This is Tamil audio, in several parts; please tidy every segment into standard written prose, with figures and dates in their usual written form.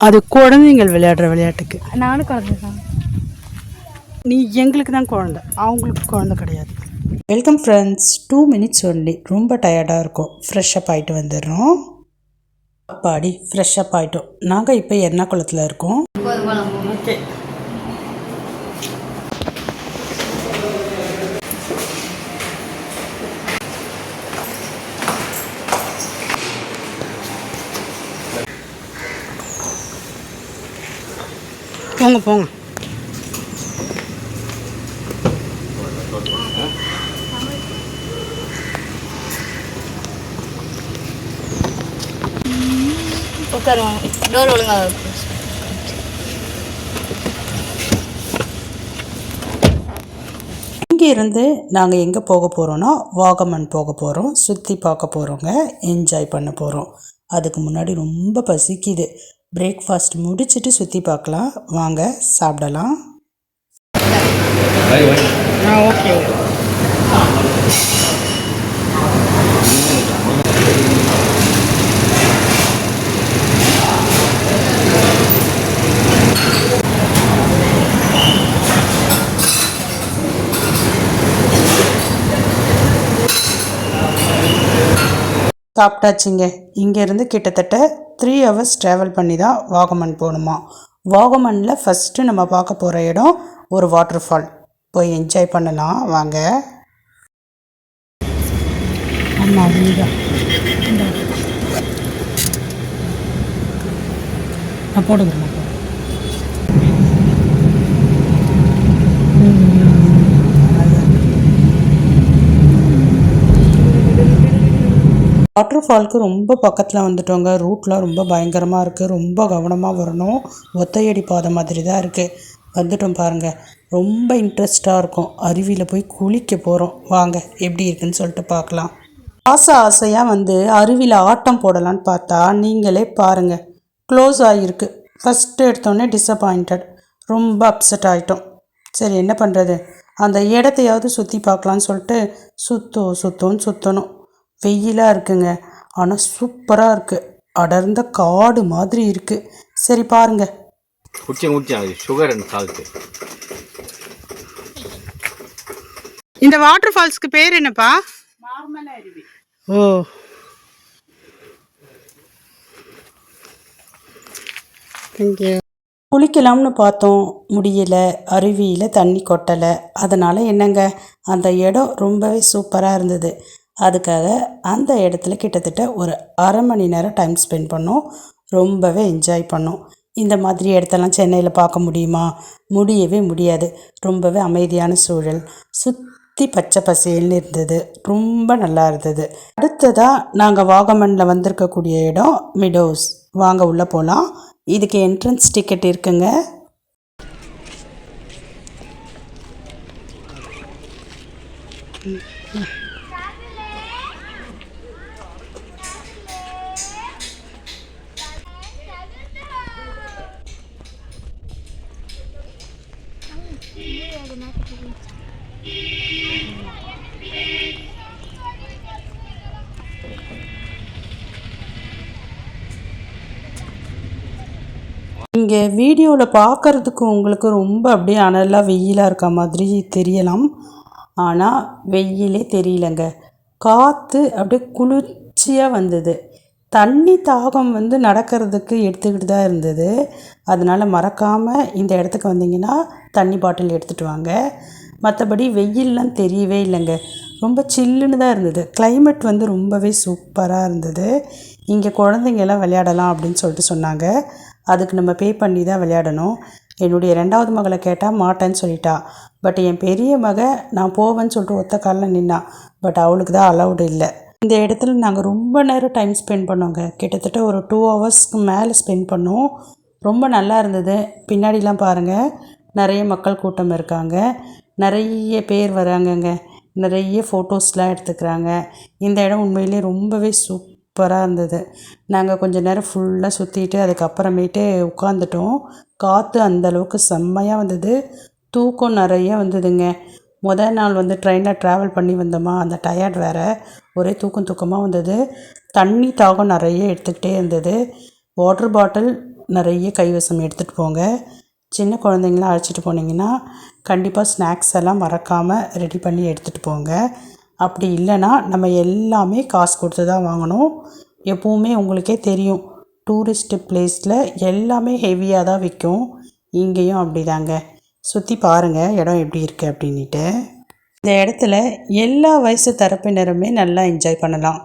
அது குழந்தைங்கள் விளையாடுற விளையாட்டுக்கு. நானும் குழந்தை தான். நீ எங்களுக்கு தான் குழந்தை, அவங்களுக்கு குழந்தை கிடையாது. Welcome friends. 2 minutes only. ரொம்ப டயர்டாக இருக்கும். ஃப்ரெஷ்ஷப் ஆகிட்டு வந்துடுறோம். அப்பாடி ஃப்ரெஷ்ஷப் ஆகிட்டோம். நாங்கள் இப்போ எர்ணாகுளத்தில் இருக்கோம். ஓகே, போங்க போங்க. உட்காருவாங்க. டோர் ஒழுங்காக இங்கேருந்து நாங்கள் எங்கே போக போகிறோன்னா வாகமன் போக போகிறோம். சுற்றி பார்க்க போகிறோங்க, என்ஜாய் பண்ண போகிறோம். அதுக்கு முன்னாடி ரொம்ப பசிக்குது. பிரேக்ஃபாஸ்ட் முடிச்சுட்டு சுற்றி பார்க்கலாம். வாங்க சாப்பிடலாம். ஓகே. சாப்பிட்டாச்சுங்க. இங்கேருந்து கிட்டத்தட்ட 3 ஹவர்ஸ் ட்ராவல் பண்ணி தான் வாகமன் போகணுமா. வாகமனில் ஃபஸ்ட்டு நம்ம பார்க்க போகிற இடம் ஒரு வாட்டர் ஃபால். போய் என்ஜாய் பண்ணலாம் வாங்க. ஆமாம், அதுதான் நான் போடுங்க. வாட்டர் ஃபால்க்கு ரொம்ப பக்கத்தில் வந்துட்டோங்க. ரூட்லாம் ரொம்ப பயங்கரமாக இருக்குது. ரொம்ப கவனமாக வரணும். ஒத்தையடி பாதை மாதிரி தான் இருக்குது. வந்துட்டோம் பாருங்கள். ரொம்ப இன்ட்ரெஸ்டாக இருக்கும். அருவியில் போய் குளிக்க போகிறோம். வாங்க எப்படி இருக்குன்னு சொல்லிட்டு பார்க்கலாம். ஆசையாக வந்து அருவியில் ஆட்டம் போடலான்னு பார்த்தா நீங்களே பாருங்கள், க்ளோஸ் ஆகிருக்கு. ஃபஸ்ட்டு எடுத்தோடனே டிஸப்பாயிண்டட். ரொம்ப அப்செட் ஆகிட்டோம். சரி என்ன பண்ணுறது, அந்த இடத்தையாவது சுற்றி பார்க்கலான்னு சொல்லிட்டு சுற்றணும். வெயிலாக இருக்குங்க, ஆனால் சூப்பராக இருக்குது. அடர்ந்த காடு மாதிரி இருக்குது. சரி பாருங்க. Sugar and salt. இந்த வாட்டர் ஃபால்ஸ்க்கு பேர் என்னப்பா? நார்மல் அருவி. ஓ, தேங்க்யூ. குளிக்கலாம்னு பார்த்தோம், முடியலை. அருவியில் தண்ணி கொட்டலை. அதனால் என்னங்க, அந்த இடம் ரொம்பவே சூப்பராக இருந்தது. அதுக்காக அந்த இடத்துல கிட்டத்தட்ட ஒரு அரை மணி நேரம் டைம் ஸ்பெண்ட் பண்ணோம். ரொம்பவே என்ஜாய் பண்ணோம். இந்த மாதிரி இடத்தெல்லாம் சென்னையில் பார்க்க முடியுமா? முடியவே முடியாது. ரொம்பவே அமைதியான சூழல், சுற்றி பச்சை பசேல்னு இருந்தது. ரொம்ப நல்லா இருந்தது. அடுத்ததாக நாங்கள் வாகமனில் வந்திருக்கக்கூடிய இடம் மிடோஸ். வாங்க உள்ளே போகலாம். இதுக்கு என்ட்ரன்ஸ் டிக்கெட் இருக்குங்க. இங்கே வீடியோவில் பார்க்குறதுக்கு உங்களுக்கு ரொம்ப அப்படியே அனலாக வெயிலாக இருக்க மாதிரி தெரியலாம். ஆனால் வெயிலே தெரியலங்க. காற்று அப்படியே குளிர்ச்சியாக வந்தது. தண்ணி தாகம் வந்து நடக்கிறதுக்கு எடுத்துக்கிட்டு தான் இருந்தது. அதனால் மறக்காமல் இந்த இடத்துக்கு வந்தீங்கன்னா தண்ணி பாட்டில் எடுத்துகிட்டு வாங்க. மற்றபடி வெயிலெலாம் தெரியவே இல்லைங்க. ரொம்ப சில்லுன்னு தான் இருந்தது. கிளைமேட் வந்து ரொம்பவே சூப்பராக இருந்தது. இங்கே குழந்தைங்கெல்லாம் விளையாடலாம் அப்படின்னு சொல்லிட்டு சொன்னாங்க. அதுக்கு நம்ம பே பண்ணி தான் விளையாடணும். என்னுடைய 2வது மகளை கேட்டால் மாட்டேன்னு சொல்லிட்டா. பட் என் பெரிய மக நான் போவேன்னு சொல்லிட்டு ஒத்த காலில் நின்னா. பட் அவளுக்கு தான் அலௌடு இல்லை. இந்த இடத்துல நாங்கள் ரொம்ப நேரம் டைம் ஸ்பெண்ட் பண்ணோங்க. கிட்டத்தட்ட ஒரு 2 ஹவர்ஸ்க்கு மேலே ஸ்பெண்ட் பண்ணோம். ரொம்ப நல்லா இருந்தது. பின்னாடிலாம் பாருங்கள், நிறைய மக்கள் கூட்டம் இருக்காங்க. நிறைய பேர் வராங்கங்க. நிறைய ஃபோட்டோஸ்லாம் எடுத்துக்கிறாங்க. இந்த இடம் உண்மையிலே ரொம்பவே சூப்பராக இருந்தது. நாங்கள் கொஞ்சம் நேரம் ஃபுல்லாக சுற்றிட்டு அதுக்கப்புறமேட்டு உட்காந்துட்டோம். காற்று அந்தளவுக்கு செம்மையாக வந்தது. தூக்கம் நிறைய வந்ததுங்க. முதல் நாள் வந்து ட்ரெயினில் ட்ராவல் பண்ணி வந்தோமா, அந்த டயர்ட் வேறு. ஒரே தூக்கமாக வந்தது. தண்ணி தாகம் நிறைய எடுத்துக்கிட்டே இருந்தது. வாட்டர் பாட்டில் நிறைய கைவசம் எடுத்துகிட்டு போங்க. சின்ன குழந்தைங்களாம் அழைச்சிட்டு போனீங்கன்னா கண்டிப்பாக ஸ்நாக்ஸ் எல்லாம் மறக்காமல் ரெடி பண்ணி எடுத்துகிட்டு போங்க. அப்படி இல்லைன்னா நம்ம எல்லாமே காசு கொடுத்து தான் வாங்கணும். எப்போவுமே உங்களுக்கே தெரியும், டூரிஸ்ட்டு பிளேஸில் எல்லாமே ஹெவியாக தான் விற்கும். இங்கேயும் அப்படி தாங்க. சுற்றி பாருங்கள் இடம் எப்படி இருக்குது அப்படின்ட்டு. இந்த இடத்துல எல்லா வயசு தரப்பினருமே நல்லா என்ஜாய் பண்ணலாம்.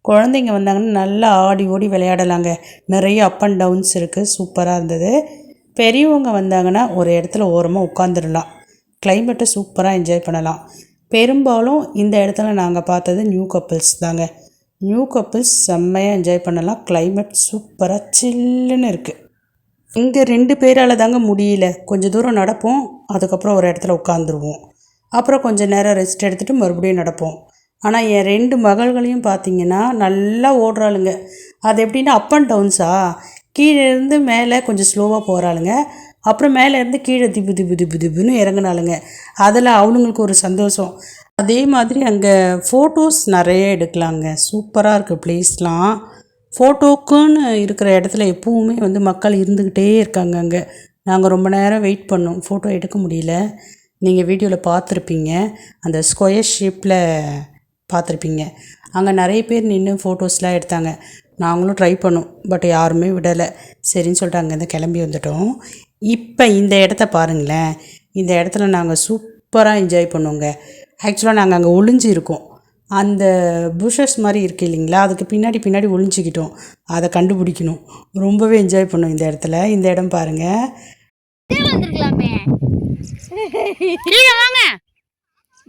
குழந்தைங்க வந்தாங்கன்னா நல்லா ஆடி ஓடி விளையாடலாங்க. நிறைய அப் அண்ட் டவுன்ஸ் இருக்குது, சூப்பராக இருந்தது. பெரியவங்க வந்தாங்கன்னா ஒரு இடத்துல ஓரமாக உட்காந்துடலாம், கிளைமேட்டை சூப்பராக என்ஜாய் பண்ணலாம். பெரும்பாலும் இந்த இடத்துல நாங்கள் பார்த்தது நியூ கப்பிள்ஸ் தாங்க. நியூ கப்பிள்ஸ் செம்மையாக என்ஜாய் பண்ணலாம். கிளைமேட் சூப்பராக சில்லுன்னு இருக்குது. இங்கே 2 பேரால் தாங்க முடியல. கொஞ்சம் தூரம் நடப்போம், அதுக்கப்புறம் ஒரு இடத்துல உட்காந்துருவோம், அப்புறம் கொஞ்சம் நேரம் ரெஸ்ட் எடுத்துகிட்டு மறுபடியும் நடப்போம். ஆனால் என் 2 மகள்களையும் பார்த்திங்கன்னா நல்லா ஓடுறாளுங்க. அது எப்படின்னா அப் அண்ட் டவுன்ஸா, கீழே இருந்து மேலே கொஞ்சம் ஸ்லோவாக போகிறாளுங்க, அப்புறம் மேலே இருந்து கீழே திப்பு திப்பு திப்பு திப்புன்னு இறங்கினாளுங்க. அதில் அவனுங்களுக்கு ஒரு சந்தோஷம். அதே மாதிரி அங்கே ஃபோட்டோஸ் நிறைய எடுக்கலாங்க. சூப்பராக இருக்குது ப்ளேஸ்லாம். ஃபோட்டோக்குன்னு இருக்கிற இடத்துல எப்பவுமே வந்து மக்கள் இருந்துக்கிட்டே இருக்காங்க. அங்கே நாங்கள் ரொம்ப நேரம் வெயிட் பண்ணோம், ஃபோட்டோ எடுக்க முடியல. நீங்கள் வீடியோவில் பார்த்துருப்பீங்க, அந்த ஸ்கொயர் ஷேப்பில் பார்த்துருப்பீங்க. அங்கே நிறைய பேர் நின்று ஃபோட்டோஸ்லாம் எடுத்தாங்க. நாங்களும் ட்ரை பண்ணோம், பட் யாருமே விடலை. சரின்னு சொல்லிட்டு அங்கேருந்து கிளம்பி வந்துட்டோம். இப்போ இந்த இடத்த பாருங்களேன். இந்த இடத்துல நாங்கள் சூப்பராக என்ஜாய் பண்ணுவோங்க. ஆக்சுவலாக நாங்கள் அங்கே ஒளிஞ்சு இருக்கோம். அந்த புஷஸ் மாதிரி இருக்குது இல்லைங்களா, அதுக்கு பின்னாடி ஒளிஞ்சிக்கிட்டோம். அதை கண்டுபிடிக்கணும். ரொம்பவே என்ஜாய் பண்ணோம் இந்த இடத்துல. இந்த இடம் பாருங்கள். வந்துருக்கலாமே. கீழே வாங்க.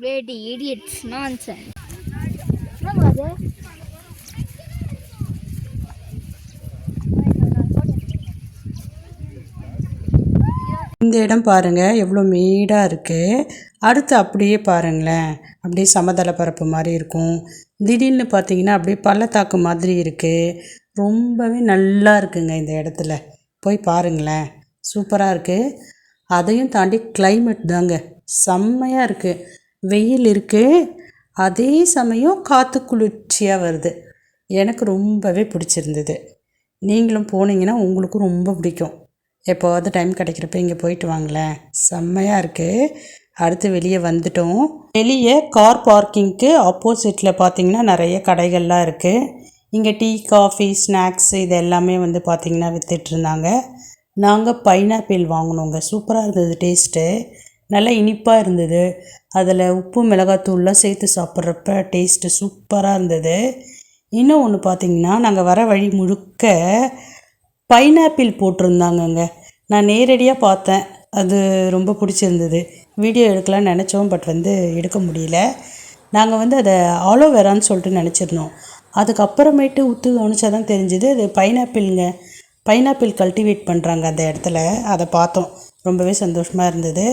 வேடி இடியட்ஸ் நான்சென்ஸ். இந்த இடம் பாருங்கள் எவ்வளோ மேடாக இருக்குது. அடுத்து அப்படியே பாருங்களேன், அப்படியே சமதள பரப்பு மாதிரி இருக்கும். திடீர்னு பார்த்தீங்கன்னா அப்படியே பள்ளத்தாக்கு மாதிரி இருக்குது. ரொம்பவே நல்லா இருக்குங்க இந்த இடத்துல. போய் பாருங்களேன், சூப்பராக இருக்குது. அதையும் தாண்டி கிளைமேட் தாங்க செம்மையாக இருக்குது. வெயில் இருக்குது, அதே சமயம் காற்று குளிர்ச்சியாக வருது. எனக்கு ரொம்பவே பிடிச்சிருந்தது. நீங்களும் போனீங்கன்னா உங்களுக்கும் ரொம்ப பிடிக்கும். எப்போவாவது டைம் கிடைக்கிறப்ப இங்கே போயிட்டு வாங்களேன், செம்மையாக இருக்குது. அடுத்து வெளியே வந்துட்டோம். வெளியே கார் பார்க்கிங்க்கு ஆப்போசிட்டில் பார்த்திங்கன்னா நிறைய கடைகள்லாம் இருக்குது. இங்கே டீ, காஃபி, ஸ்நாக்ஸ் இது எல்லாமே வந்து பார்த்திங்கன்னா விற்றுட்ருந்தாங்க. நாங்கள் பைனாப்பிள் வாங்கினோங்க. சூப்பராக இருந்தது டேஸ்ட்டு, நல்லா இனிப்பாக இருந்தது. அதில் உப்பு மிளகாத்தூள்லாம் சேர்த்து சாப்பிட்றப்ப டேஸ்ட்டு சூப்பராக இருந்தது. இன்னும் ஒன்று பார்த்திங்கன்னா, நாங்கள் வர வழி முழுக்க பைனாப்பிள் போட்டிருந்தாங்கங்க. நான் நேரடியாக பார்த்தேன், அது ரொம்ப பிடிச்சிருந்தது. வீடியோ எடுக்கலான்னு நினச்சோம், பட் வந்து எடுக்க முடியல. நாங்கள் வந்து அதை ஆலோவேரான்னு சொல்லிட்டு நினச்சிருந்தோம். அதுக்கப்புறமேட்டு உத்து கவனிச்சா தான் தெரிஞ்சுது அது பைனாப்பிள்ங்க. பைனாப்பிள் கல்டிவேட் பண்ணுறாங்க அந்த இடத்துல. அதை பார்த்தோம், ரொம்பவே சந்தோஷமாக இருந்தது.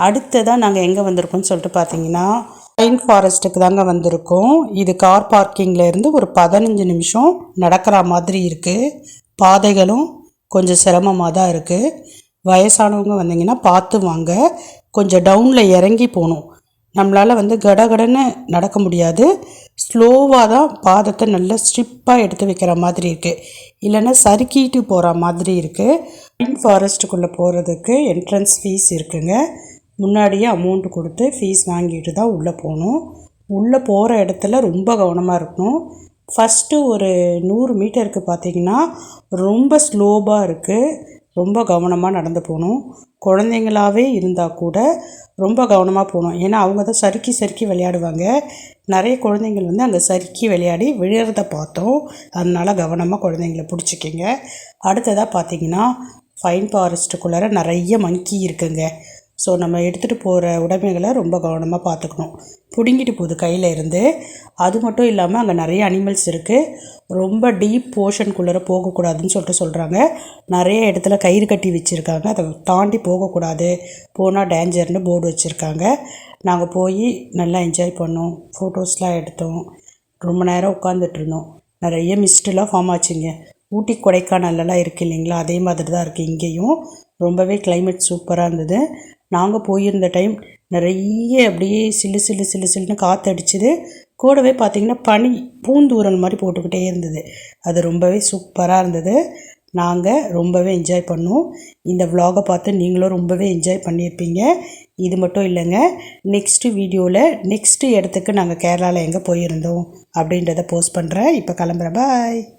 அடுத்ததாக நாங்கள் எங்கே வந்திருக்கோம்னு சொல்லிட்டு பார்த்தீங்கன்னா பைன் ஃபாரஸ்ட்டுக்கு தாங்க வந்திருக்கோம். இது கார் பார்க்கிங்கில் இருந்து ஒரு 15 நிமிஷம் நடக்கிற மாதிரி இருக்குது. பாதைகளும் கொஞ்சம் சிரமமாக தான் இருக்குது. வயசானவங்க வந்தீங்கன்னா பார்த்து வாங்க. கொஞ்சம் டவுனில் இறங்கி போகணும். நம்மளால் வந்து கடகடன்னு நடக்க முடியாது. ஸ்லோவாக தான் பாதத்தை நல்லா ஸ்ட்ரிப்பாக எடுத்து வைக்கிற மாதிரி இருக்குது, இல்லைன்னா சறுக்கிட்டு போகிற மாதிரி இருக்குது. பைன் ஃபாரஸ்ட்டுக்குள்ளே போகிறதுக்கு என்ட்ரன்ஸ் ஃபீஸ் இருக்குங்க. முன்னாடியே அமௌண்ட்டு கொடுத்து ஃபீஸ் வாங்கிட்டு தான் உள்ளே போகணும். உள்ளே போகிற இடத்துல ரொம்ப கவனமாக இருக்கணும். ஃபஸ்ட்டு ஒரு 100 மீட்டருக்கு பார்த்திங்கன்னா ரொம்ப ஸ்லோவாக இருக்குது. ரொம்ப கவனமாக நடந்து போகணும். குழந்தைங்களாகவே இருந்தால் கூட ரொம்ப கவனமாக போகணும். ஏன்னா அவங்க தான் சறுக்கி விளையாடுவாங்க. நிறைய குழந்தைங்கள் வந்து அங்கே சறுக்கி விளையாடி விழுறத பார்த்தோம். அதனால் கவனமாக குழந்தைங்கள பிடிச்சிக்கிங்க. அடுத்ததாக பார்த்திங்கன்னா ஃபைன் ஃபாரஸ்ட்டுக்குள்ளார நிறைய மங்கி இருக்குங்க. ஸோ நம்ம எடுத்துகிட்டு போகிற உடைமைகளை ரொம்ப கவனமாக பார்த்துக்கணும். பிடுங்கிட்டு போகுது கையில் இருந்து. அது மட்டும் இல்லாமல் அங்கே நிறைய அனிமல்ஸ் இருக்குது. ரொம்ப டீப் போர்ஷனுக்குள்ளே போகக்கூடாதுன்னு சொல்கிறாங்க. நிறைய இடத்துல கயிறு கட்டி வச்சுருக்காங்க, அதை தாண்டி போகக்கூடாது, போனால் டேஞ்சர்னு போர்டு வச்சுருக்காங்க. நாங்கள் போய் நல்லா என்ஜாய் பண்ணோம், ஃபோட்டோஸ்லாம் எடுத்தோம், ரொம்ப நேரம் உட்காந்துட்டு இருந்தோம். நிறைய மிஸ்டெலாம் ஃபார்ம் ஆச்சுங்க. ஊட்டி கொடைக்கானல்லாம் இருக்குது இல்லைங்களா, அதே மாதிரி தான் இருக்குது இங்கேயும். ரொம்பவே கிளைமேட் சூப்பராக இருந்தது. நாங்கள் போயிருந்த டைம் நிறைய அப்படியே சில்லுன்னு காற்று அடிச்சுது. கூடவே பார்த்திங்கன்னா பனி பூந்தூரல் மாதிரி போட்டுக்கிட்டே இருந்தது. அது ரொம்பவே சூப்பராக இருந்தது. நாங்கள் ரொம்பவே என்ஜாய் பண்ணோம். இந்த vlog-அ பார்த்து நீங்களும் ரொம்பவே என்ஜாய் பண்ணியிருப்பீங்க. இது மட்டும் இல்லைங்க, நெக்ஸ்ட்டு வீடியோவில் நெக்ஸ்ட்டு இடத்துக்கு நாங்கள் கேரளாவில் எங்கே போயிருந்தோம் அப்படின்றத போஸ்ட் பண்ணுறேன். இப்போ கிளம்புறேன். பாய்.